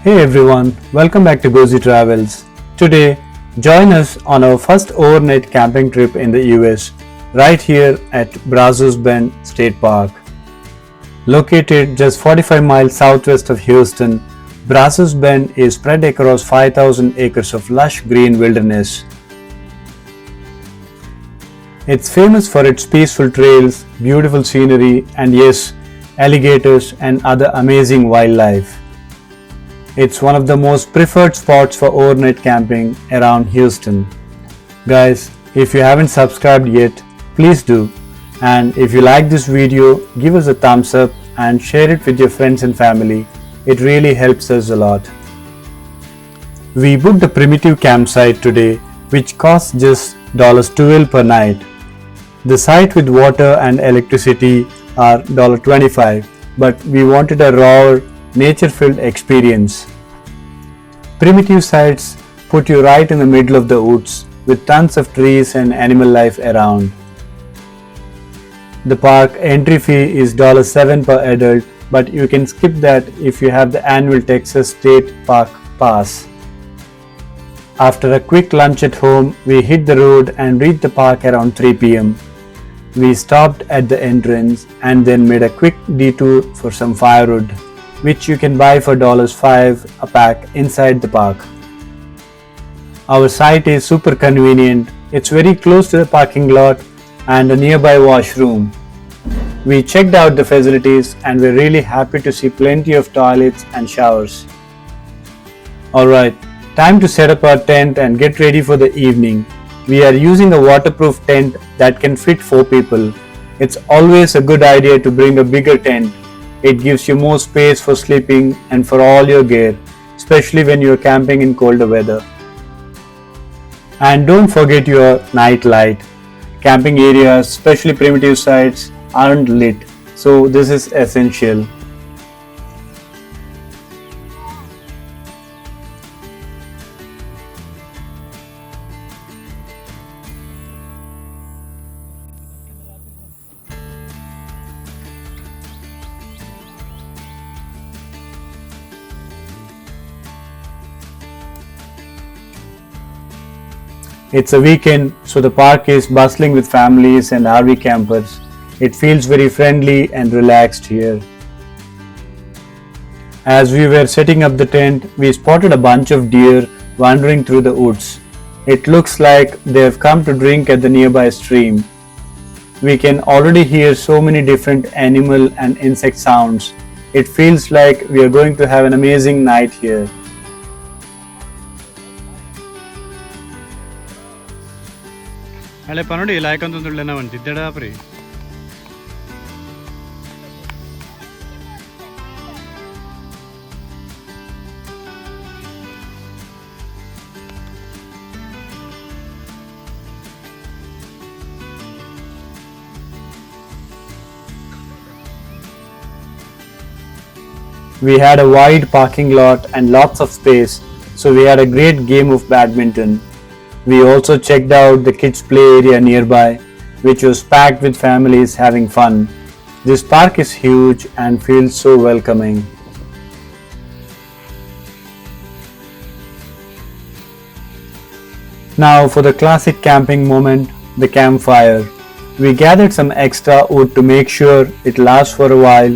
Hey everyone, welcome back to GovZ Travels. Today, join us on our first overnight camping trip in the US, right here at BRAZOS Bend State Park. Located just 45 miles southwest of Houston, BRAZOS Bend is spread across 5,000 acres of lush green wilderness. It's famous for its peaceful trails, beautiful scenery, and yes, alligators and other amazing wildlife. It's one of the most preferred spots for overnight camping around Houston. Guys, if you haven't subscribed yet, please do. And if you like this video, give us a thumbs up and share it with your friends and family. It really helps us a lot. We booked a primitive campsite today, which costs just $12 per night. The site with water and electricity are $25, but we wanted a raw, nature-filled experience. Primitive sites put you right in the middle of the woods with tons of trees and animal life around. The park entry fee is $7 per adult, but you can skip that if you have the annual Texas State Park Pass. After a quick lunch at home, we hit the road and reached the park around 3 p.m. We stopped at the entrance and then made a quick detour for some firewood, which you can buy for $5 a pack inside the park. Our site is super convenient. It's very close to the parking lot and a nearby washroom. We checked out the facilities and we're really happy to see plenty of toilets and showers. Alright, time to set up our tent and get ready for the evening. We are using a waterproof tent that can fit 4 people. It's always a good idea to bring a bigger tent. It gives you more space for sleeping and for all your gear, especially when you're camping in colder weather. And don't forget your night light. Camping areas, especially primitive sites, aren't lit, so this is essential. It's a weekend, so the park is bustling with families and RV campers. It feels very friendly and relaxed here. As we were setting up the tent, we spotted a bunch of deer wandering through the woods. It looks like they have come to drink at the nearby stream. We can already hear so many different animal and insect sounds. It feels like we are going to have an amazing night here. ಅಲ್ಲೇ ಪನೋಡಿ ಲಾಯ್ಕಂತಂದ್ರೆ ನಾವು ಅಂತಿದ್ದೇಡ pre We had a wide parking lot and lots of space, so we had a great game of badminton. We also checked out the kids' play area nearby, which was packed with families having fun. This park is huge and feels so welcoming. Now for the classic camping moment, the campfire. We gathered some extra wood to make sure it lasts for a while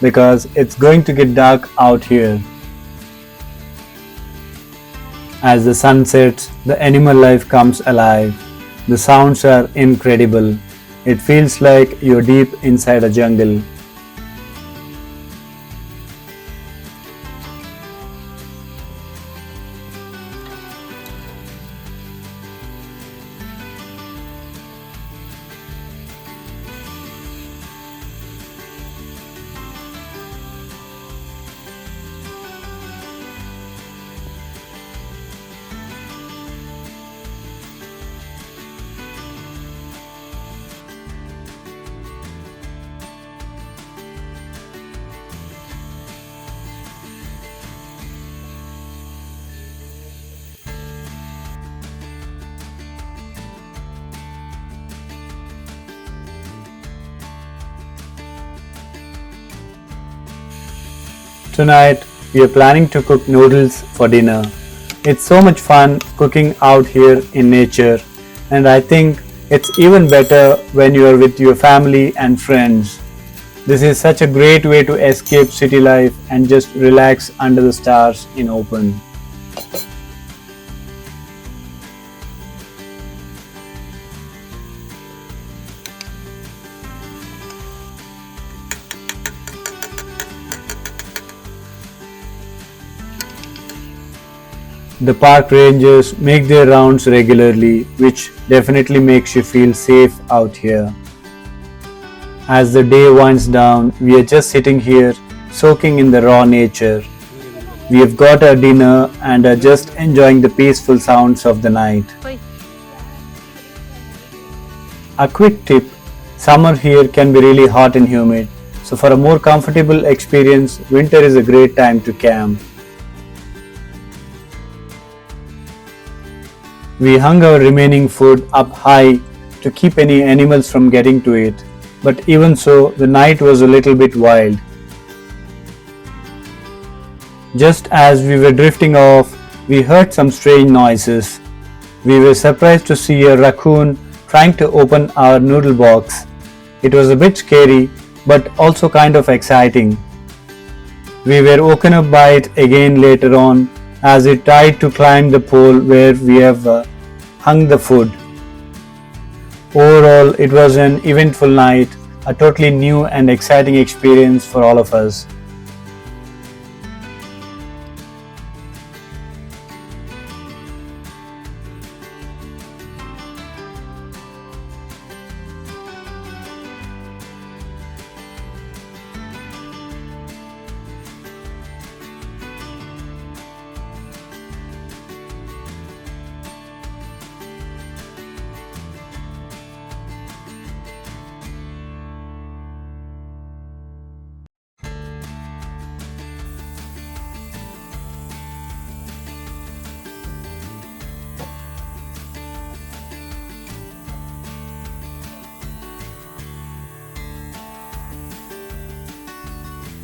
because it's going to get dark out here. As the sun sets, the animal life comes alive. The sounds are incredible. It feels like you're deep inside a jungle. Tonight, we are planning to cook noodles for dinner. It's so much fun cooking out here in nature, and I think it's even better when you are with your family and friends. This is such a great way to escape city life and just relax under the stars in open. The park rangers make their rounds regularly, which definitely makes you feel safe out here. As the day winds down, we are just sitting here, soaking in the raw nature. We have got our dinner and are just enjoying the peaceful sounds of the night. A quick tip: summer here can be really hot and humid, so for a more comfortable experience, winter is a great time to camp. We hung our remaining food up high to keep any animals from getting to it, but even so, the night was a little bit wild. Just as we were drifting off, we heard some strange noises. We were surprised to see a raccoon trying to open our noodle box. It was a bit scary, but also kind of exciting. We were woken up by it again later on as it tried to climb the pole where we have hung the food. Overall, it was an eventful night, a totally new and exciting experience for all of us.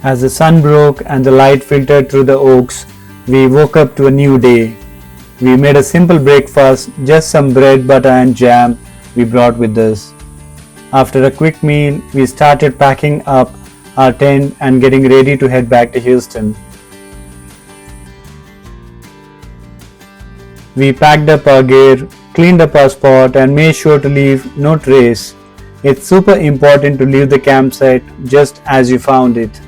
As the sun broke and the light filtered through the oaks, we woke up to a new day. We made a simple breakfast, just some bread, butter and jam we brought with us. After a quick meal, we started packing up our tent and getting ready to head back to Houston. We packed up our gear, cleaned up our spot and made sure to leave no trace. It's super important to leave the campsite just as you found it.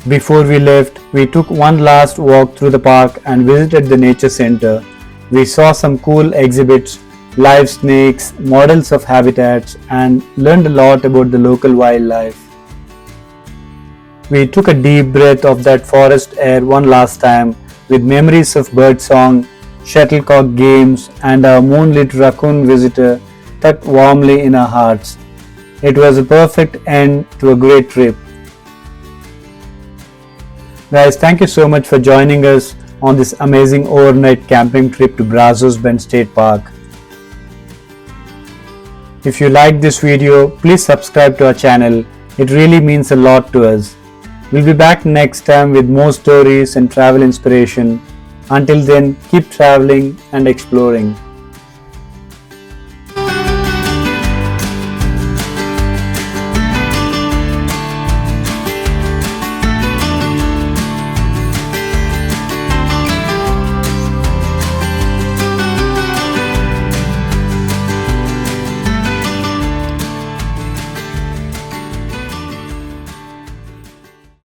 Before we left, we took one last walk through the park and visited the nature center. We saw some cool exhibits, live snakes, models of habitats, and learned a lot about the local wildlife. We took a deep breath of that forest air one last time, with memories of birdsong, shuttlecock games, and our moonlit raccoon visitor tucked warmly in our hearts. It was a perfect end to a great trip. Guys, thank you so much for joining us on this amazing overnight camping trip to Brazos Bend State Park. If you liked this video, please subscribe to our channel. It really means a lot to us. We'll be back next time with more stories and travel inspiration. Until then, keep traveling and exploring.